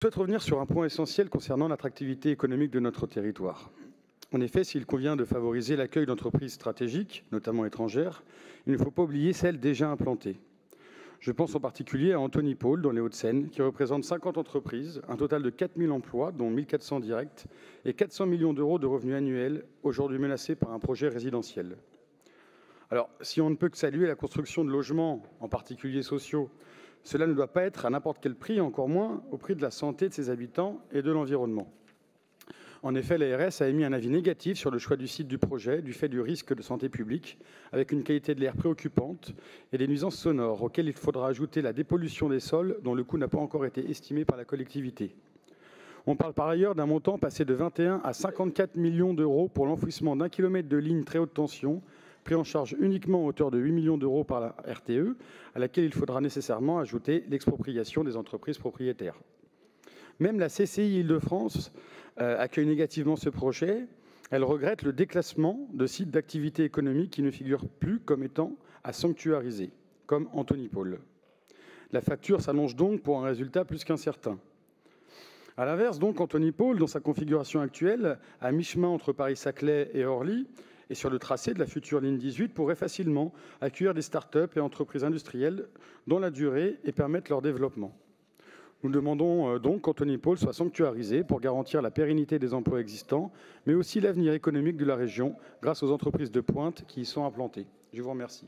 Je souhaite revenir sur un point essentiel concernant l'attractivité économique de notre territoire. En effet, s'il convient de favoriser l'accueil d'entreprises stratégiques, notamment étrangères, il ne faut pas oublier celles déjà implantées. Je pense en particulier à Anthony Paul, dans les Hauts-de-Seine, qui représente 50 entreprises, un total de 4 000 emplois, dont 1 400 directs, et 400 millions d'euros de revenus annuels, aujourd'hui menacés par un projet résidentiel. Alors, si on ne peut que saluer la construction de logements, en particulier sociaux, cela ne doit pas être à n'importe quel prix, encore moins au prix de la santé de ses habitants et de l'environnement. En effet, l'ARS a émis un avis négatif sur le choix du site du projet du fait du risque de santé publique, avec une qualité de l'air préoccupante et des nuisances sonores, auxquelles il faudra ajouter la dépollution des sols, dont le coût n'a pas encore été estimé par la collectivité. On parle par ailleurs d'un montant passé de 21 à 54 millions d'euros pour l'enfouissement d'1 kilomètre de ligne très haute tension, pris en charge uniquement à hauteur de 8 millions d'euros par la RTE, à laquelle il faudra nécessairement ajouter l'expropriation des entreprises propriétaires. Même la CCI Île-de-France accueille négativement ce projet. Elle regrette le déclassement de sites d'activité économique qui ne figurent plus comme étant à sanctuariser, comme Anthony Paul. La facture s'allonge donc pour un résultat plus qu'incertain. A l'inverse, donc, Anthony Paul, dans sa configuration actuelle, à mi-chemin entre Paris-Saclay et Orly, et sur le tracé de la future ligne 18, pourrait facilement accueillir des start-up et entreprises industrielles dans la durée et permettre leur développement. Nous demandons donc qu'Anthony Paul soit sanctuarisé pour garantir la pérennité des emplois existants, mais aussi l'avenir économique de la région grâce aux entreprises de pointe qui y sont implantées. Je vous remercie.